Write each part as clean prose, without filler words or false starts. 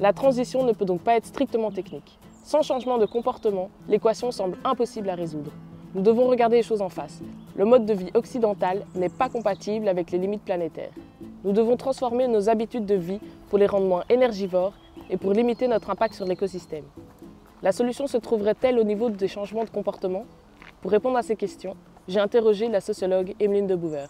La transition ne peut donc pas être strictement technique. Sans changement de comportement, l'équation semble impossible à résoudre. Nous devons regarder les choses en face. Le mode de vie occidental n'est pas compatible avec les limites planétaires. Nous devons transformer nos habitudes de vie pour les rendre moins énergivores et pour limiter notre impact sur l'écosystème. La solution se trouverait-elle au niveau des changements de comportement? Pour répondre à ces questions, j'ai interrogé la sociologue Emeline de Bouwer.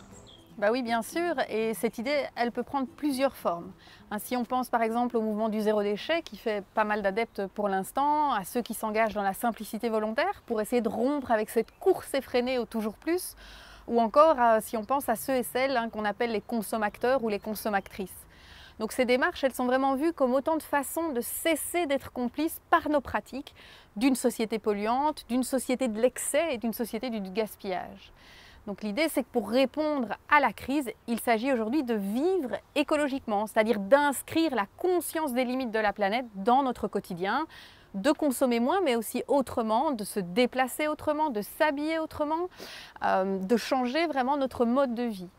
Bah oui, bien sûr, et cette idée, elle peut prendre plusieurs formes. Si on pense par exemple au mouvement du zéro déchet, qui fait pas mal d'adeptes pour l'instant, à ceux qui s'engagent dans la simplicité volontaire pour essayer de rompre avec cette course effrénée au toujours plus, ou encore si on pense à ceux et celles qu'on appelle les consommateurs ou les consommatrices. Donc ces démarches, elles sont vraiment vues comme autant de façons de cesser d'être complices par nos pratiques d'une société polluante, d'une société de l'excès et d'une société du gaspillage. Donc l'idée, c'est que pour répondre à la crise, il s'agit aujourd'hui de vivre écologiquement, c'est-à-dire d'inscrire la conscience des limites de la planète dans notre quotidien, de consommer moins, mais aussi autrement, de se déplacer autrement, de s'habiller autrement, de changer vraiment notre mode de vie.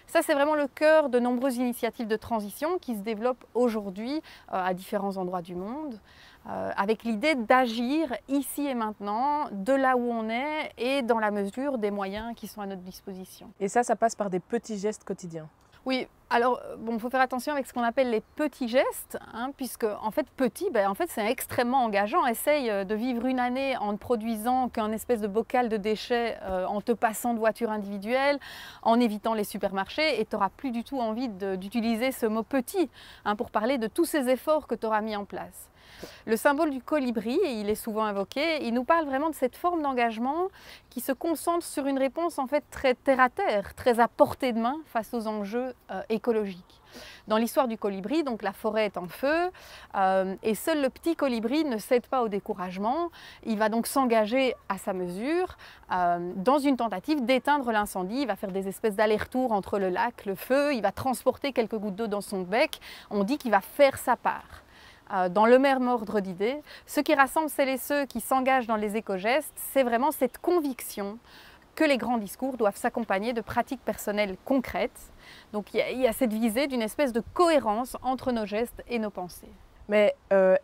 Ça, c'est vraiment le cœur de nombreuses initiatives de transition qui se développent aujourd'hui à différents endroits du monde, avec l'idée d'agir ici et maintenant, de là où on est et dans la mesure des moyens qui sont à notre disposition. Et ça passe par des petits gestes quotidiens. Oui, alors bon, faut faire attention avec ce qu'on appelle les petits gestes, puisque en fait petit, c'est extrêmement engageant. Essaye de vivre une année en ne produisant qu'un espèce de bocal de déchets, en te passant de voiture individuelle, en évitant les supermarchés, et tu n'auras plus du tout envie d'utiliser ce mot petit pour parler de tous ces efforts que tu auras mis en place. Le symbole du colibri, et il est souvent invoqué, il nous parle vraiment de cette forme d'engagement qui se concentre sur une réponse en fait très terre-à-terre, très à portée de main face aux enjeux écologiques. Dans l'histoire du colibri, donc la forêt est en feu et seul le petit colibri ne cède pas au découragement. Il va donc s'engager à sa mesure dans une tentative d'éteindre l'incendie. Il va faire des espèces d'allers-retours entre le lac, le feu, il va transporter quelques gouttes d'eau dans son bec. On dit qu'il va faire sa part. Dans le même ordre d'idées, ce qui rassemble celles et ceux qui s'engagent dans les éco-gestes, c'est vraiment cette conviction que les grands discours doivent s'accompagner de pratiques personnelles concrètes. Donc il y a cette visée d'une espèce de cohérence entre nos gestes et nos pensées. Mais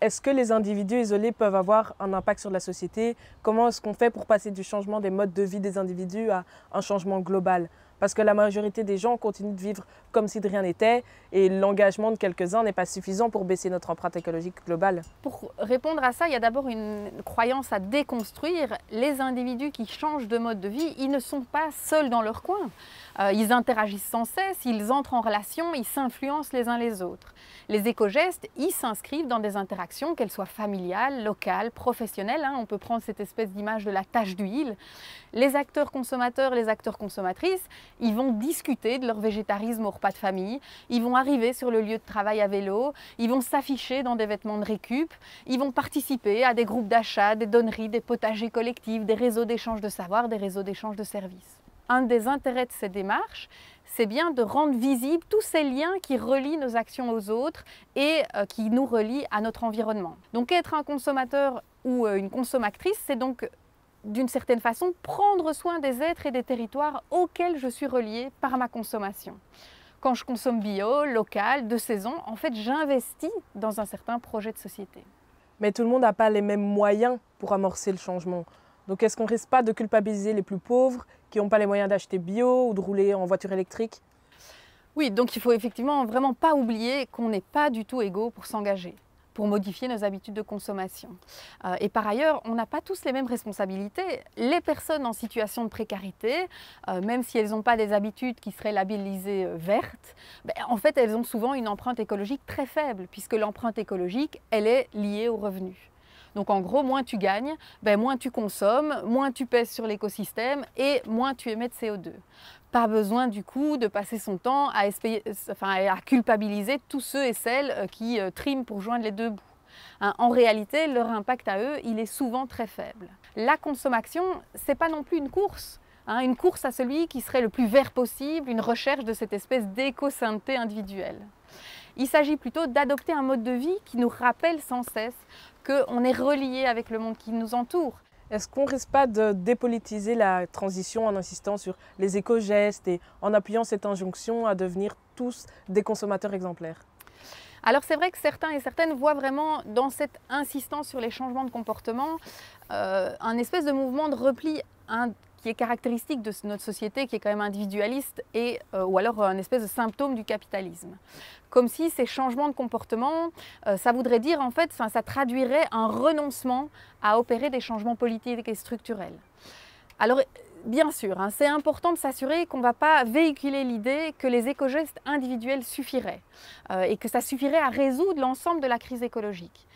est-ce que les individus isolés peuvent avoir un impact sur la société? Comment est-ce qu'on fait pour passer du changement des modes de vie des individus à un changement global? Parce que la majorité des gens continuent de vivre comme si de rien n'était et l'engagement de quelques-uns n'est pas suffisant pour baisser notre empreinte écologique globale. Pour répondre à ça, il y a d'abord une croyance à déconstruire. Les individus qui changent de mode de vie, ils ne sont pas seuls dans leur coin. Ils interagissent sans cesse, ils entrent en relation, ils s'influencent les uns les autres. Les éco-gestes, ils s'inscrivent dans des interactions, qu'elles soient familiales, locales, professionnelles. On peut prendre cette espèce d'image de la tache d'huile. Les acteurs consommateurs, les acteurs consommatrices, ils vont discuter de leur végétarisme au repas de famille, ils vont arriver sur le lieu de travail à vélo, ils vont s'afficher dans des vêtements de récup, ils vont participer à des groupes d'achat, des donneries, des potagers collectifs, des réseaux d'échange de savoir, des réseaux d'échange de services. Un des intérêts de ces démarches, c'est bien de rendre visibles tous ces liens qui relient nos actions aux autres et qui nous relient à notre environnement. Donc être un consommateur ou une consommatrice, c'est donc d'une certaine façon prendre soin des êtres et des territoires auxquels je suis reliée par ma consommation. Quand je consomme bio, local, de saison, en fait j'investis dans un certain projet de société. Mais tout le monde n'a pas les mêmes moyens pour amorcer le changement. Donc est-ce qu'on ne risque pas de culpabiliser les plus pauvres qui n'ont pas les moyens d'acheter bio ou de rouler en voiture électrique? Oui, donc il faut effectivement vraiment pas oublier qu'on n'est pas du tout égaux pour s'engager, pour modifier nos habitudes de consommation. Et par ailleurs, on n'a pas tous les mêmes responsabilités. Les personnes en situation de précarité, même si elles n'ont pas des habitudes qui seraient labellisées vertes, en fait elles ont souvent une empreinte écologique très faible, puisque l'empreinte écologique, elle est liée aux revenus. Donc en gros, moins tu gagnes, moins tu consommes, moins tu pèses sur l'écosystème et moins tu émets de CO2. Pas besoin du coup de passer son temps à culpabiliser tous ceux et celles qui triment pour joindre les deux bouts. En réalité, leur impact à eux, il est souvent très faible. La consommation, ce n'est pas non plus une course. Une course à celui qui serait le plus vert possible, une recherche de cette espèce d'éco-sainteté individuelle. Il s'agit plutôt d'adopter un mode de vie qui nous rappelle sans cesse qu'on est relié avec le monde qui nous entoure. Est-ce qu'on ne risque pas de dépolitiser la transition en insistant sur les éco-gestes et en appuyant cette injonction à devenir tous des consommateurs exemplaires? Alors c'est vrai que certains et certaines voient vraiment dans cette insistance sur les changements de comportement un espèce de mouvement de repli qui est caractéristique de notre société, qui est quand même individualiste, ou alors un espèce de symptôme du capitalisme. Comme si ces changements de comportement, ça voudrait dire en fait, ça traduirait un renoncement à opérer des changements politiques et structurels. Alors bien sûr, c'est important de s'assurer qu'on ne va pas véhiculer l'idée que les éco-gestes individuels suffiraient et que ça suffirait à résoudre l'ensemble de la crise écologique.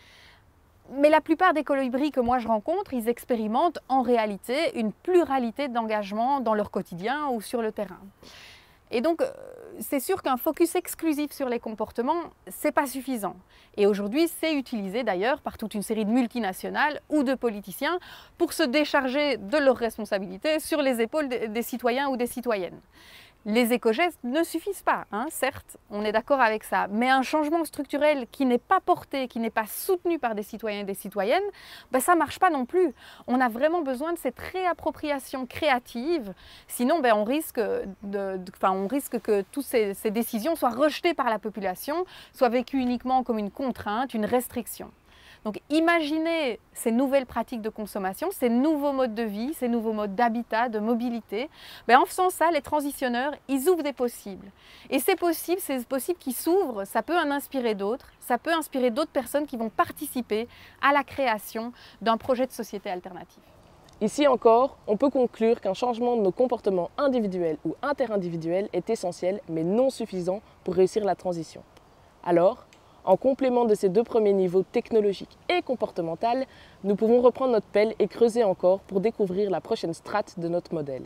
Mais la plupart des colibris que moi je rencontre, ils expérimentent en réalité une pluralité d'engagements dans leur quotidien ou sur le terrain. Et donc, c'est sûr qu'un focus exclusif sur les comportements, ce n'est pas suffisant. Et aujourd'hui, c'est utilisé d'ailleurs par toute une série de multinationales ou de politiciens pour se décharger de leurs responsabilités sur les épaules des citoyens ou des citoyennes. Les éco-gestes ne suffisent pas, certes, on est d'accord avec ça, mais un changement structurel qui n'est pas porté, qui n'est pas soutenu par des citoyens et des citoyennes, ça ne marche pas non plus. On a vraiment besoin de cette réappropriation créative, sinon on risque que toutes ces décisions soient rejetées par la population, soient vécues uniquement comme une contrainte, une restriction. Donc imaginez ces nouvelles pratiques de consommation, ces nouveaux modes de vie, ces nouveaux modes d'habitat, de mobilité. En faisant ça, les transitionneurs, ils ouvrent des possibles. Et ces possibles qui s'ouvrent, ça peut en inspirer d'autres, ça peut inspirer d'autres personnes qui vont participer à la création d'un projet de société alternative. Ici encore, on peut conclure qu'un changement de nos comportements individuels ou interindividuels est essentiel, mais non suffisant pour réussir la transition. Alors, en complément de ces deux premiers niveaux technologiques et comportemental, nous pouvons reprendre notre pelle et creuser encore pour découvrir la prochaine strate de notre modèle.